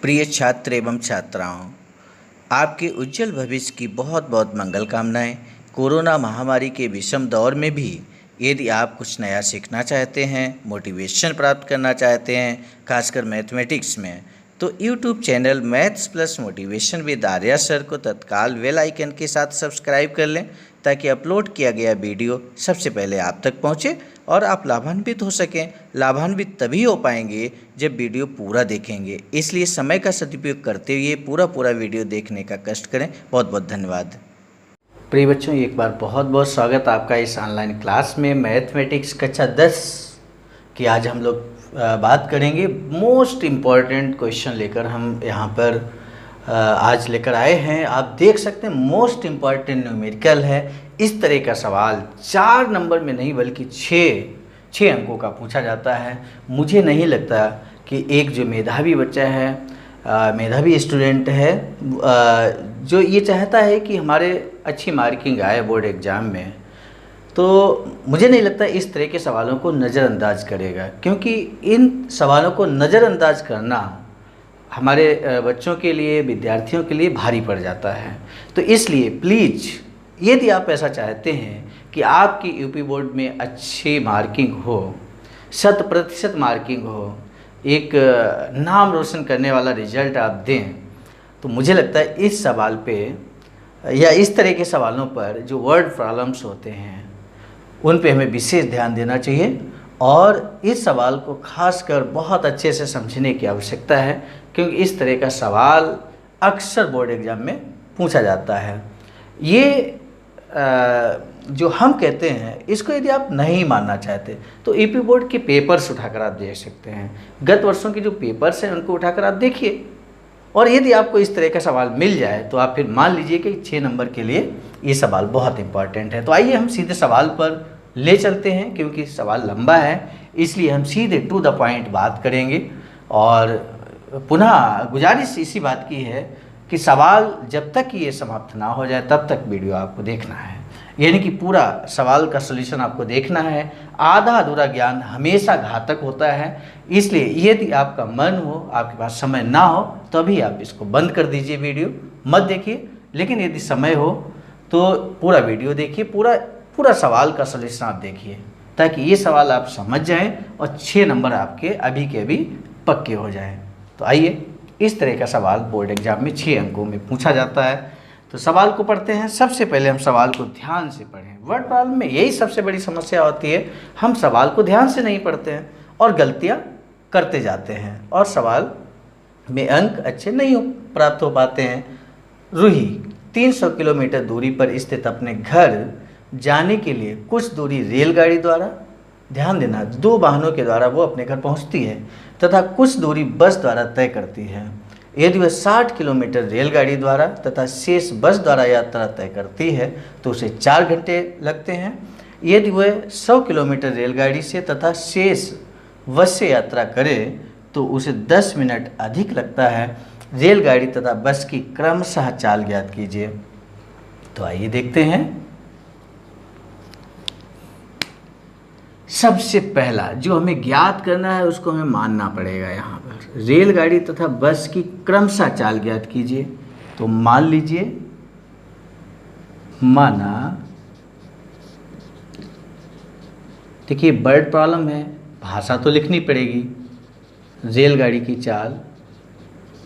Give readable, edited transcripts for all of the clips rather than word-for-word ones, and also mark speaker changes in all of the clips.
Speaker 1: प्रिय छात्र एवं छात्राओं, आपके उज्जवल भविष्य की बहुत बहुत मंगल कामनाएं। कोरोना महामारी के विषम दौर में भी यदि आप कुछ नया सीखना चाहते हैं, मोटिवेशन प्राप्त करना चाहते हैं, खासकर मैथमेटिक्स में, तो YouTube channel maths plus motivation with Arya sir को तत्काल बेल आइकन के साथ सब्सक्राइब कर लें, ताकि अपलोड किया गया वीडियो सबसे पहले आप तक पहुंचे और आप लाभान्वित हो सकें। लाभान्वित तभी हो पाएंगे जब वीडियो पूरा देखेंगे, इसलिए समय का सदुपयोग करते हुए पूरा वीडियो देखने का कष्ट करें। बहुत बहुत धन्यवाद। प्रिय बच्चों, एक बार बहुत बहुत स्वागत आपका इस ऑनलाइन क्लास में मैथमेटिक्स कक्षा 10 की। आज हम लोग बात करेंगे मोस्ट इम्पॉर्टेंट क्वेश्चन लेकर हम यहाँ पर आज लेकर आए हैं। आप देख सकते हैं मोस्ट इम्पॉर्टेंट न्यूमेरिकल है। इस तरह का सवाल 4 नंबर में नहीं बल्कि 6 अंकों का पूछा जाता है। मुझे नहीं लगता कि एक जो मेधावी बच्चा है, मेधावी स्टूडेंट है, जो ये चाहता है कि हमारे अच्छी मार्किंग आए बोर्ड एग्ज़ाम में, तो मुझे नहीं लगता इस तरह के सवालों को नज़रअंदाज करेगा, क्योंकि इन सवालों को नज़रअंदाज करना हमारे बच्चों के लिए, विद्यार्थियों के लिए भारी पड़ जाता है। तो इसलिए प्लीज़, यदि आप ऐसा चाहते हैं कि आपकी यूपी बोर्ड में अच्छी मार्किंग हो, 100% मार्किंग हो, एक नाम रोशन करने वाला रिजल्ट आप दें, तो मुझे लगता है इस सवाल पे या इस तरह के सवालों पर जो वर्ड प्रॉब्लम्स होते हैं उन पे हमें विशेष ध्यान देना चाहिए और इस सवाल को खासकर बहुत अच्छे से समझने की आवश्यकता है, क्योंकि इस तरह का सवाल अक्सर बोर्ड एग्ज़ाम में पूछा जाता है। ये जो हम कहते हैं, इसको यदि आप नहीं मानना चाहते तो यूपी बोर्ड के पेपर्स उठाकर आप देख सकते हैं। गत वर्षों के जो पेपर्स हैं उनको उठाकर आप देखिए, और यदि आपको इस तरह का सवाल मिल जाए तो आप फिर मान लीजिए कि 6 नंबर के लिए ये सवाल बहुत इंपॉर्टेंट है। तो आइए हम सीधे सवाल पर ले चलते हैं, क्योंकि सवाल लंबा है, इसलिए हम सीधे टू द पॉइंट बात करेंगे। और पुनः गुजारिश इसी बात की है कि सवाल जब तक ये समाप्त ना हो जाए तब तक वीडियो आपको देखना है, यानी कि पूरा सवाल का सलूशन आपको देखना है। आधा अधूरा ज्ञान हमेशा घातक होता है, इसलिए यदि आपका मन हो, आपके पास समय ना हो, तभी आप इसको बंद कर दीजिए, वीडियो मत देखिए। लेकिन यदि समय हो तो पूरा वीडियो देखिए, पूरा सवाल का सलूशन आप देखिए, ताकि ये सवाल आप समझ जाएं और 6 नंबर आपके अभी के अभी पक्के हो जाएं। तो आइए, इस तरह का सवाल बोर्ड एग्जाम में 6 अंकों में पूछा जाता है। तो सवाल को पढ़ते हैं। सबसे पहले हम सवाल को ध्यान से पढ़ें। वर्ड प्रॉब्लम में यही सबसे बड़ी समस्या होती है, हम सवाल को ध्यान से नहीं पढ़ते हैं और गलतियां करते जाते हैं और सवाल में अंक अच्छे नहीं प्राप्त हो पाते हैं। रूही 300 किलोमीटर दूरी पर स्थित अपने घर जाने के लिए कुछ दूरी रेलगाड़ी द्वारा, ध्यान देना, 2 वाहनों के द्वारा वो अपने घर पहुंचती है तथा कुछ दूरी बस द्वारा तय करती है। यदि वह 60 किलोमीटर रेलगाड़ी द्वारा तथा शेष बस द्वारा यात्रा तय करती है तो उसे 4 घंटे लगते हैं। यदि वह 100 किलोमीटर रेलगाड़ी से तथा शेष बस से यात्रा करे तो उसे 10 मिनट अधिक लगता है। रेलगाड़ी तथा बस की क्रमशः चाल ज्ञात कीजिए। तो आइए देखते हैं। सबसे पहला जो हमें ज्ञात करना है उसको हमें मानना पड़ेगा। यहाँ पर रेलगाड़ी तथा बस की क्रमशः चाल ज्ञात कीजिए। तो मान लीजिए, माना, देखिए वर्ड प्रॉब्लम है, भाषा तो लिखनी पड़ेगी। रेलगाड़ी की चाल,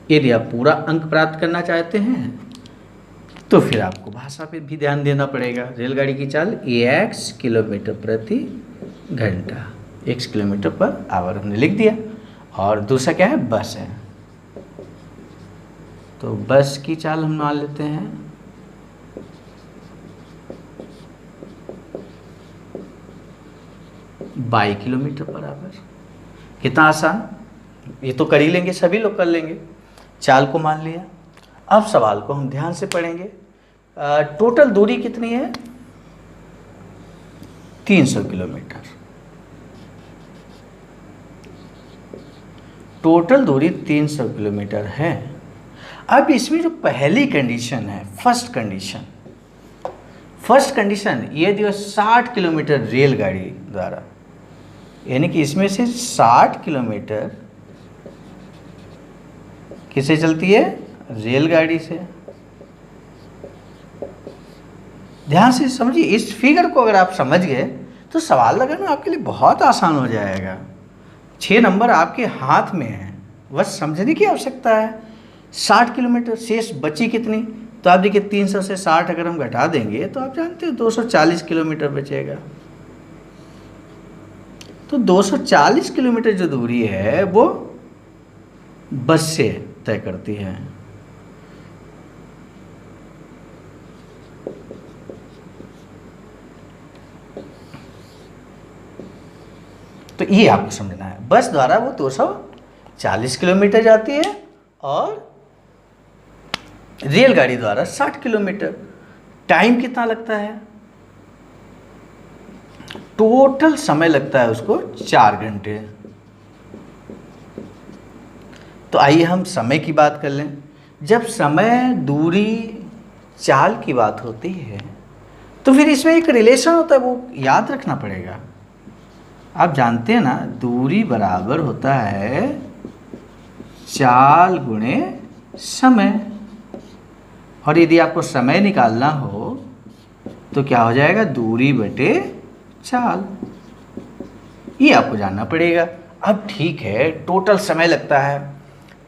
Speaker 1: यदि आप पूरा अंक प्राप्त करना चाहते हैं तो फिर आपको भाषा पे भी ध्यान देना पड़ेगा। रेलगाड़ी की चाल x किलोमीटर प्रति घंटा, x किलोमीटर पर आवर हमने लिख दिया। और दूसरा क्या है, बस है, तो बस की चाल हम मान लेते हैं बाई किलोमीटर पर आवर। कितना आसान, ये तो कर ही लेंगे, सभी लोग कर लेंगे। चाल को मान लिया। अब सवाल को हम ध्यान से पढ़ेंगे। टोटल दूरी कितनी है, 300 किलोमीटर। टोटल दूरी 300 किलोमीटर है। अब इसमें जो पहली कंडीशन है, फर्स्ट कंडीशन, ये जो 60 किलोमीटर रेलगाड़ी द्वारा, यानी कि इसमें से 60 किलोमीटर किससे चलती है? रेलगाड़ी से। ध्यान से समझिए, इस फिगर को अगर आप समझ गए तो सवाल लगाना आपके लिए बहुत आसान हो जाएगा। 6 नंबर आपके हाथ में है, बस समझने की आवश्यकता है। 60 किलोमीटर, शेष बची कितनी? तो आप देखिए 300 से 60 अगर हम घटा देंगे तो आप जानते हो 240 किलोमीटर बचेगा। तो 240 किलोमीटर जो दूरी है वो बस से तय करती है। तो ये आपको समझना है, बस द्वारा वो 240 किलोमीटर जाती है और रेलगाड़ी द्वारा 60 किलोमीटर। टाइम कितना लगता है? टोटल समय लगता है उसको 4 घंटे। तो आइए हम समय की बात कर लें। जब समय, दूरी, चाल की बात होती है तो फिर इसमें एक रिलेशन होता है, वो याद रखना पड़ेगा। आप जानते हैं ना, दूरी बराबर होता है चाल गुणे समय। और यदि आपको समय निकालना हो तो क्या हो जाएगा? दूरी बटे चाल। ये आपको जानना पड़ेगा। अब ठीक है, टोटल समय लगता है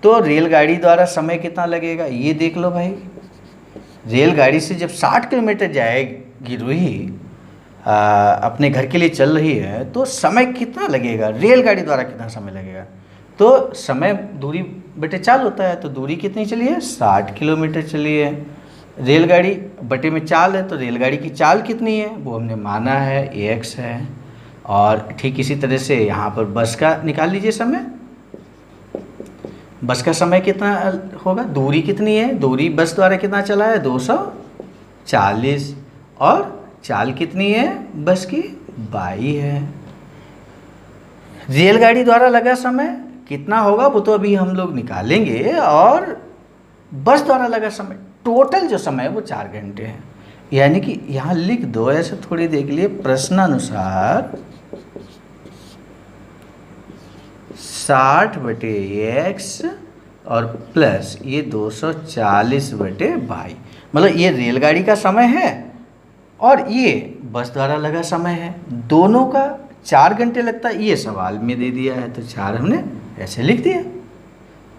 Speaker 1: तो रेलगाड़ी द्वारा समय कितना लगेगा ये देख लो भाई। रेलगाड़ी से जब 60 किलोमीटर जाएगी रूही, अपने घर के लिए चल रही है, तो समय कितना लगेगा? रेलगाड़ी द्वारा कितना समय लगेगा? तो समय दूरी बटे चाल होता है, तो दूरी कितनी चली है? 60 किलोमीटर चली है। रेलगाड़ी बटे में चाल है, तो रेलगाड़ी की चाल कितनी है वो हमने माना है AX है। और ठीक इसी तरह से यहाँ पर बस का निकाल लीजिए समय। बस का समय कितना होगा? दूरी कितनी है? दूरी बस द्वारा कितना चला है? 240। और चाल कितनी है बस की? 22 है। रेलगाड़ी द्वारा लगा समय कितना होगा वो तो अभी हम लोग निकालेंगे। और बस द्वारा लगा समय, टोटल जो समय है वो 4 घंटे है। यानी कि यहाँ लिख दो, ऐसे थोड़ी देख लिए, प्रश्नानुसार 60 बटे x और प्लस ये 240 बटे 22। मतलब ये रेलगाड़ी का समय है और ये बस द्वारा लगा समय है। दोनों का 4 घंटे लगता है, ये सवाल में दे दिया है तो 4 हमने ऐसे लिख दिया।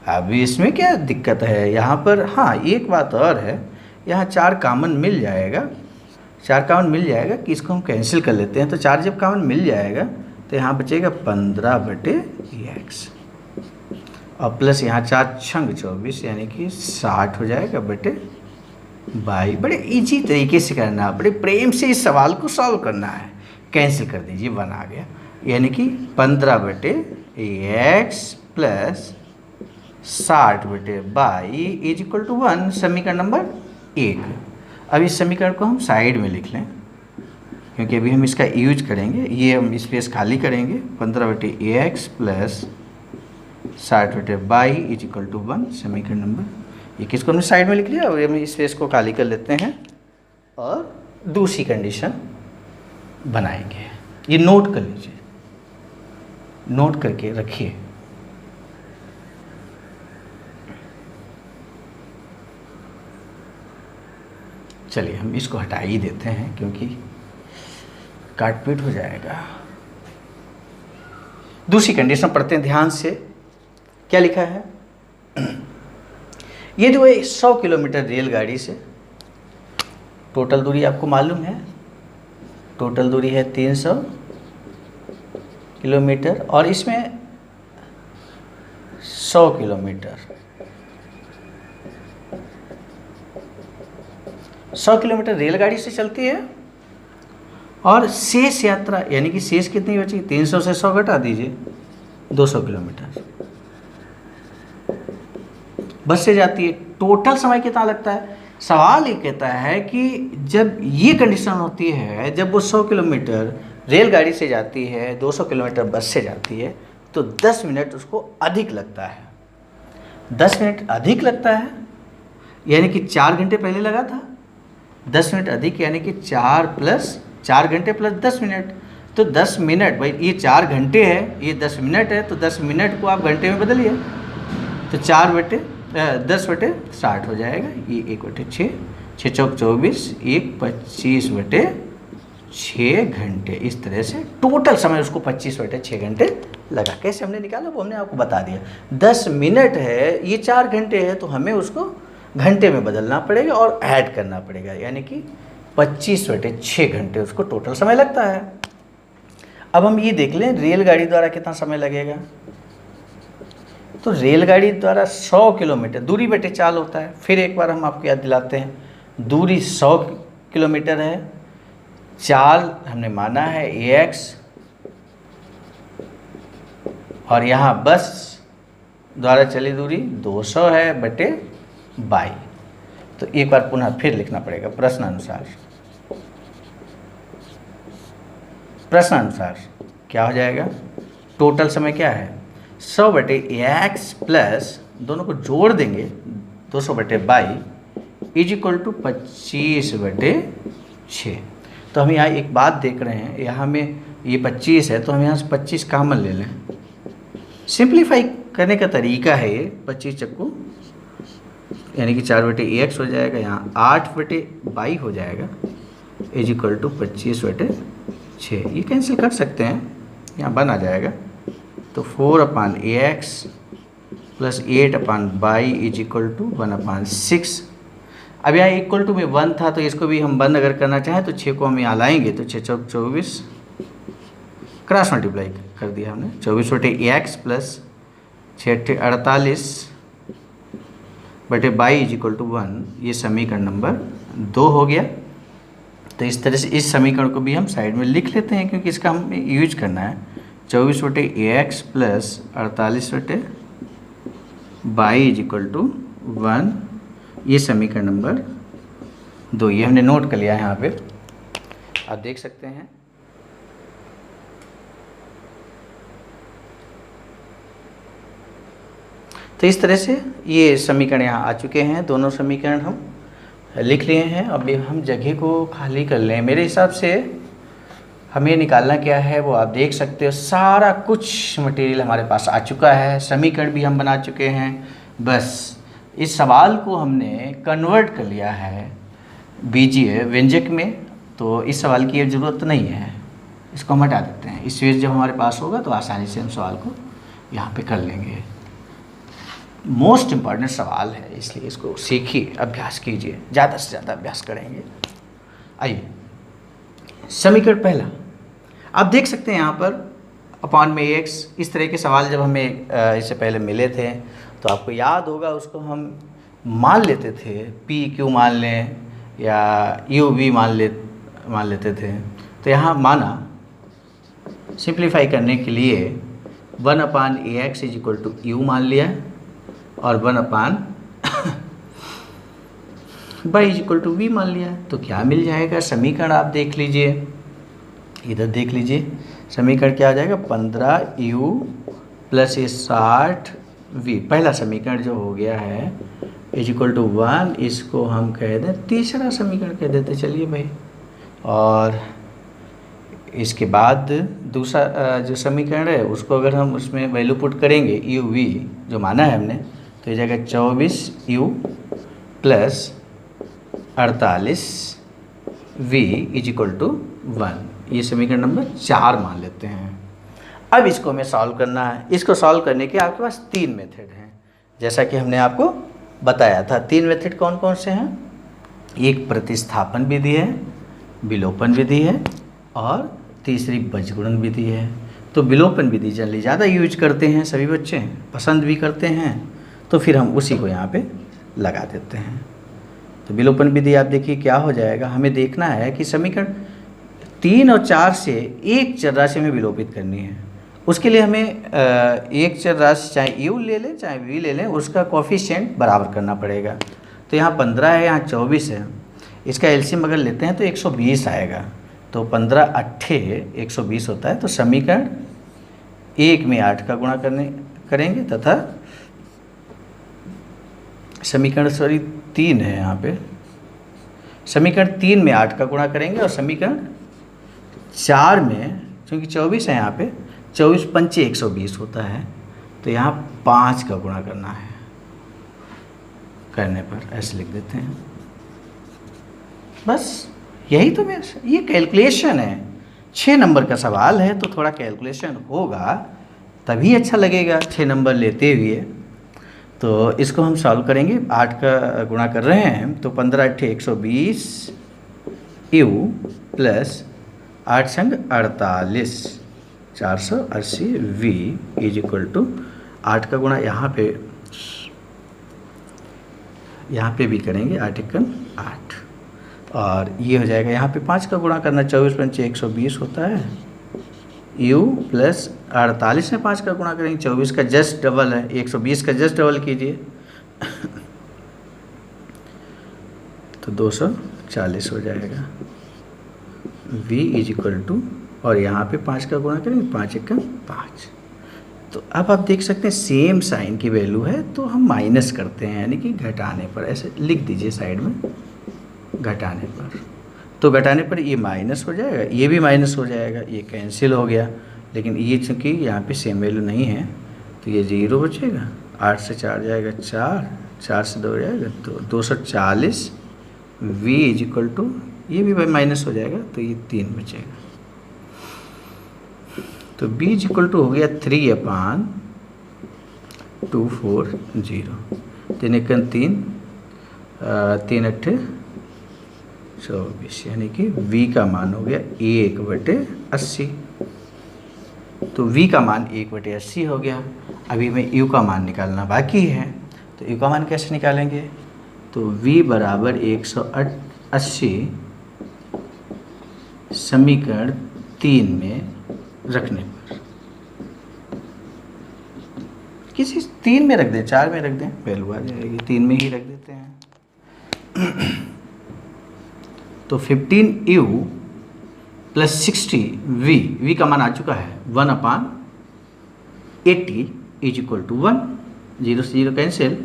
Speaker 1: अभी इसमें क्या दिक्कत है? यहाँ पर हाँ एक बात और है, यहाँ 4 कॉमन मिल जाएगा। 4 कॉमन मिल जाएगा कि इसको हम कैंसिल कर लेते हैं। तो 4 जब कॉमन मिल जाएगा तो यहाँ बचेगा 15 बटे x और प्लस यहाँ 4 छंग 24 यानी कि 60 हो जाएगा बटे 22। बड़े इजी तरीके से करना, बड़े प्रेम से इस सवाल को सॉल्व करना है। कैंसिल कर दीजिए, 1 आ गया। यानी कि 15 बटे x प्लस 60 बटे 22 इज इक्वल टू 1। समीकरण नंबर 1। अब इस समीकरण को हम साइड में लिख लें क्योंकि अभी हम इसका यूज करेंगे। ये हम स्पेस खाली करेंगे। 15 बटे x प्लस 60 बटे 22 इज इक्वल टू 1। समीकरण नंबर 1 इसको हमने साइड में लिख लिया और हम स्पेस को खाली कर लेते हैं और दूसरी कंडीशन बनाएंगे। ये नोट कर लीजिए, नोट करके रखिए। चलिए हम इसको हटा ही देते हैं क्योंकि काटपीट हो जाएगा। दूसरी कंडीशन पढ़ते हैं ध्यान से। क्या लिखा है? ये जो है 100 किलोमीटर रेलगाड़ी से, टोटल दूरी आपको मालूम है, टोटल दूरी है 300 किलोमीटर और इसमें 100 किलोमीटर, 100 किलोमीटर रेलगाड़ी से चलती है और शेष यात्रा यानी कि शेष कितनी बची? 300 से 100 घटा दीजिए, 200 किलोमीटर बस से जाती है। टोटल समय कितना लगता है? सवाल ये कहता है कि जब ये कंडीशन होती है, जब वो 100 किलोमीटर रेलगाड़ी से जाती है, 200 किलोमीटर बस से जाती है, तो 10 मिनट उसको अधिक लगता है। 10 मिनट अधिक लगता है यानी कि 4 घंटे पहले लगा था। 10 मिनट अधिक यानी कि 4 घंटे प्लस 10 मिनट। तो 10 मिनट भाई, ये 4 घंटे है, ये 10 मिनट है, तो 10 मिनट को आप घंटे में बदलिए। तो 4 बटे 10/60 हो जाएगा, ये 1/6, 6 चौक 24, 1 25/6 घंटे। इस तरह से टोटल समय उसको 25/6 घंटे लगा। कैसे हमने निकाला वो हमने आपको बता दिया। 10 मिनट है, ये 4 घंटे है, तो हमें उसको घंटे में बदलना पड़ेगा और ऐड करना पड़ेगा, यानी कि 25/6 घंटे उसको टोटल समय लगता है। अब हम ये देख लें रेलगाड़ी द्वारा कितना समय लगेगा। तो रेलगाड़ी द्वारा 100 किलोमीटर दूरी बटे चाल होता है। फिर एक बार हम आपको याद दिलाते हैं, दूरी 100 किलोमीटर है, चाल हमने माना है AX, और यहाँ बस द्वारा चली दूरी 200 है बटे 22। तो एक बार पुनः फिर लिखना पड़ेगा प्रश्नानुसार। प्रश्नानुसार क्या हो जाएगा, टोटल समय क्या है 100/AX प्लस दोनों को जोड़ देंगे 200/22 इज इक्वल टू 25/6। तो हम यहाँ एक बात देख रहे हैं, यहाँ में ये 25 है तो हम यहाँ से 25 कॉमन ले लें। सिंप्लीफाई करने का तरीका है ये 25 चक्कू, यानी कि 4/AX हो जाएगा, यहाँ 8/22 हो जाएगा इज इक्वल टू 25/6। ये कैंसिल कर सकते हैं, यहाँ 1 आ जाएगा। तो 4/AX plus 8/22 is equal to 1/6। अब यहाँ इक्वल टू में 1 था, तो इसको भी हम 1 अगर करना चाहें तो 6 को हम यहाँ लाएंगे, तो 6 चौक 24 क्रॉस मल्टीप्लाई कर दिया हमने, 24/AX plus 6 48/22 is equal to 1। ये समीकरण नंबर 2 हो गया। तो इस तरह से इस समीकरण को भी हम साइड में लिख लेते हैं, क्योंकि इसका हमें यूज करना है। 24/AX plus 48/22 is equal to 1। ये समीकरण नंबर 2, ये हमने नोट कर लिया है यहाँ पे, आप देख सकते हैं। तो इस तरह से ये समीकरण यहाँ आ चुके हैं, दोनों समीकरण हम लिख लिए हैं। अभी हम जगह को खाली कर लें। मेरे हिसाब से हमें निकालना क्या है वो आप देख सकते हो। सारा कुछ मटेरियल हमारे पास आ चुका है, समीकरण भी हम बना चुके हैं। बस इस सवाल को हमने कन्वर्ट कर लिया है बीजीय व्यंजक में, तो इस सवाल की ज़रूरत नहीं है, इसको हम हटा देते हैं। इस स्विच जब हमारे पास होगा तो आसानी से हम सवाल को यहाँ पे कर लेंगे। मोस्ट इम्पॉर्टेंट सवाल है, इसलिए इसको सीखिए, अभ्यास कीजिए, ज़्यादा से ज़्यादा अभ्यास करेंगे। आइए समीकरण पहला, आप देख सकते हैं यहाँ पर अपॉन में AX। इस तरह के सवाल जब हमें इससे पहले मिले थे तो आपको याद होगा, उसको हम मान लेते थे PQ मान लें या UV मान लेते थे। तो यहाँ माना सिंप्लीफाई करने के लिए 1/AX is equal to U मान लिया और 1/y is equal to V मान लिया। तो क्या मिल जाएगा, समीकरण आप देख लीजिए, इधर देख लीजिए, समीकरण क्या आ जाएगा 15U प्लस 60V। पहला समीकरण जो हो गया है इज इक्वल टू 1, इसको हम कह दें तीसरा समीकरण कह देते, चलिए भाई। और इसके बाद दूसरा जो समीकरण है उसको अगर हम उसमें वैल्यू पुट करेंगे UV जो माना है हमने, तो ये जाएगा 24U plus 48V is equal to 1। ये समीकरण नंबर 4 मान लेते हैं। अब इसको हमें सॉल्व करना है। इसको सॉल्व करने के आपके पास 3 मेथड हैं, जैसा कि हमने आपको बताया था। 3 मेथड कौन कौन से हैं, एक प्रतिस्थापन विधि है, विलोपन विधि है और तीसरी बीजगुणन विधि है। तो विलोपन विधि जनरली ज़्यादा यूज करते हैं, सभी बच्चे पसंद भी करते हैं, तो फिर हम उसी को यहाँ पे लगा देते हैं। तो विलोपन विधि आप देखिए क्या हो जाएगा, हमें देखना है कि समीकरण 3 और 4 से एक चर राशि में विलोपित करनी है। उसके लिए हमें एक चर राशि चाहे U ले लें चाहे V ले लें, उसका कोफिशिएंट बराबर करना पड़ेगा। तो यहाँ 15 है, यहाँ 24 है, इसका एलसीएम अगर लेते हैं तो 120 आएगा। तो 15 अट्ठे 120 होता है। तो समीकरण 1 में 8 का गुणा करेंगे तथा समीकरण 3 है यहाँ पे, समीकरण 3 में 8 का गुणा करेंगे और समीकरण 4 में चूँकि 24 है यहाँ पे, 24 पंचे 120 होता है, तो यहाँ 5 का गुणा करना है। करने पर ऐसे लिख देते हैं। बस यही तो मेरा ये कैलकुलेशन है। 6 नंबर का सवाल है तो थोड़ा कैलकुलेशन होगा तभी अच्छा लगेगा 6 नंबर लेते हुए। तो इसको हम सॉल्व करेंगे। 8 का गुणा कर रहे हैं तो 15 × 120 यू प्लस 8 संग 48 480 वी इज इक्वल टू 8 का गुणा यहाँ पे भी करेंगे 8 एकम 8 और ये हो जाएगा। यहाँ पे 5 का गुणा करना 24 × 5 120 होता है u प्लस 48 में 5 का गुणा करेंगे 24 का जस्ट डबल है 120 का जस्ट डबल कीजिए तो 240 हो जाएगा v इज इक्वल टू और यहाँ पे 5 का गुणा करेंगे 5 एकम 5। तो अब आप देख सकते हैं सेम साइन की वैल्यू है तो हम माइनस करते हैं यानी कि घटाने पर। ऐसे लिख दीजिए साइड में घटाने पर। तो घटाने पर ये माइनस हो जाएगा ये भी माइनस हो जाएगा ये कैंसिल हो गया। लेकिन ये चूँकि यहाँ पे सेम वैल्यू नहीं है तो ये 0 बचेगा। 8 से 4 जाएगा 4 4 से 2 जाएगा तो 240 v इज इक्वल टू ये भी माइनस हो जाएगा तो ये 3 बचेगा। तो b इज इक्वल टू हो गया 3/240 3 एकम 3 3 8 24 यानी कि v का मान हो गया 1/80। तो v का मान 1/80 हो गया। अभी में u का मान निकालना बाकी है तो u का मान कैसे निकालेंगे तो v बराबर 180 समीकरण 3 में रखने पर किसी 3 में रख दें 4 में रख दें वैल्यू आ जाएगी 3 में ही रख देते हैं। तो 15u प्लस 60v का मान आ चुका है 1/80 इज इक्वल टू 1 0 से 0 कैंसिल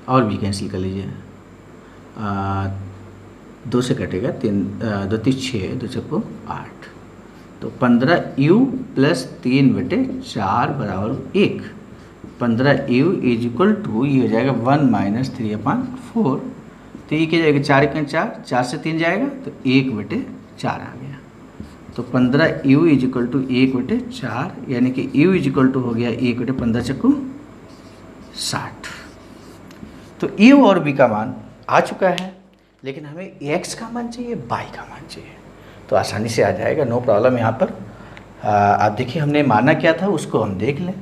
Speaker 1: और भी कैंसिल कर लीजिए 2 से कटेगा 3 2 3 6 2 6 8 तो 15u प्लस 3/4 बराबर 1 15u इज इक्वल टू ये हो जाएगा 1 - 3/4 तो ये क्या जाएगा 4 एकम 4 4 से 3 जाएगा तो 1/4 आ गया। तो 15u इज इक्वल टू 1/4 यानी कि u इज इक्वल टू हो गया 1/15 × 60। तो u और v का मान आ चुका है लेकिन हमें x का मान चाहिए y का मान चाहिए तो आसानी से आ जाएगा नो प्रॉब्लम। यहाँ पर आप देखिए हमने माना क्या था उसको हम देख लें।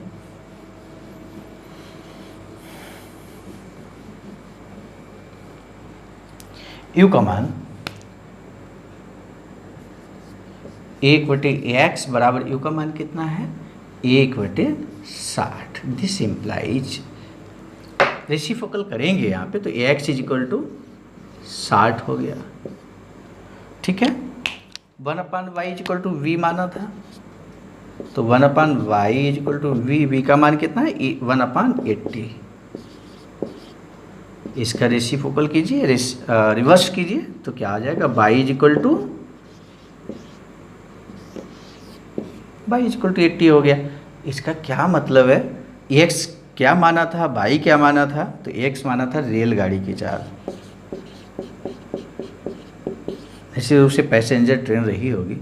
Speaker 1: u का मान 1/x बराबर u का मान कितना है 1/60। दिस इम्प्लाइज रेसिप्रोकल करेंगे यहाँ पे तो x इज इक्वल टू 60 हो गया। ठीक है 1/y is equal to v माना था तो 1/y is equal to v का मान कितना है 1/80। इसका रेसिप्रोकल कीजिए रिवर्स कीजिए तो क्या आ जाएगा y इज इक्वल टू 80 हो गया। इसका क्या मतलब है x क्या माना था y क्या माना था तो x माना था रेलगाड़ी की चाल निश्चित रूप से पैसेंजर ट्रेन रही होगी।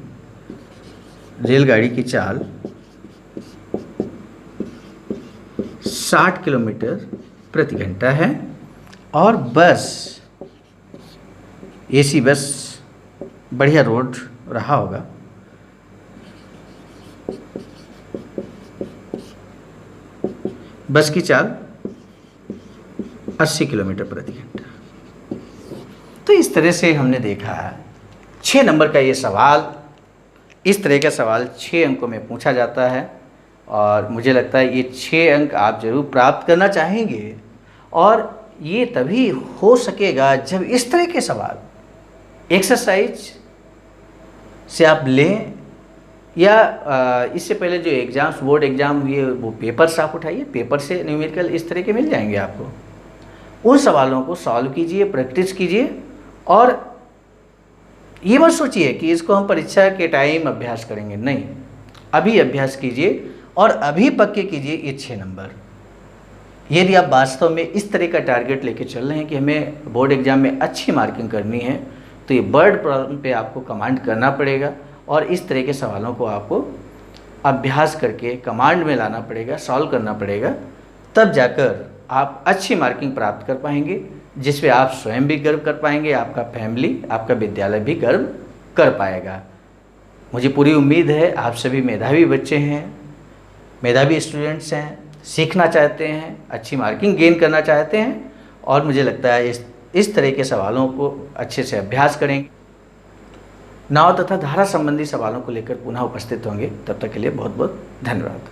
Speaker 1: रेलगाड़ी की चाल 60 किलोमीटर प्रति घंटा है और बस एसी बस बढ़िया रोड रहा होगा बस की चाल 80 किलोमीटर प्रति घंटा। तो इस तरह से हमने देखा 6 नंबर का ये सवाल इस तरह का सवाल 6 अंकों में पूछा जाता है और मुझे लगता है ये 6 अंक आप जरूर प्राप्त करना चाहेंगे और ये तभी हो सकेगा जब इस तरह के सवाल एक्सरसाइज से आप लें या इससे पहले जो एग्ज़ाम्स बोर्ड एग्ज़ाम हुए वो पेपर्स आप उठाइए पेपर से न्यूमेरिकल इस तरह के मिल जाएंगे आपको। उन सवालों को सॉल्व कीजिए प्रैक्टिस कीजिए और ये मत सोचिए कि इसको हम परीक्षा के टाइम अभ्यास करेंगे, नहीं अभी अभ्यास कीजिए और अभी पक्के कीजिए ये 6 नंबर। यदि आप वास्तव में इस तरह का टारगेट लेके चल रहे हैं कि हमें बोर्ड एग्ज़ाम में अच्छी मार्किंग करनी है, तो ये वर्ड प्रॉब्लम पे आपको कमांड करना पड़ेगा और इस तरह के सवालों को आपको अभ्यास करके कमांड में लाना पड़ेगा, सॉल्व करना पड़ेगा। तब जाकर आप अच्छी मार्किंग प्राप्त कर पाएंगे, जिस पे आप स्वयं भी गर्व कर पाएंगे, आपका फैमिली, आपका विद्यालय भी गर्व कर पाएगा। मुझे पूरी उम्मीद है आप सभी मेधावी बच्चे हैं, मेधावी स्टूडेंट्स हैं, सीखना चाहते हैं, अच्छी मार्किंग गेन करना चाहते हैं और मुझे लगता है इस तरह के सवालों को अच्छे से अभ्यास करेंगे। नाव तथा धारा संबंधी सवालों को लेकर पुनः उपस्थित होंगे। तब तक के लिए बहुत बहुत धन्यवाद।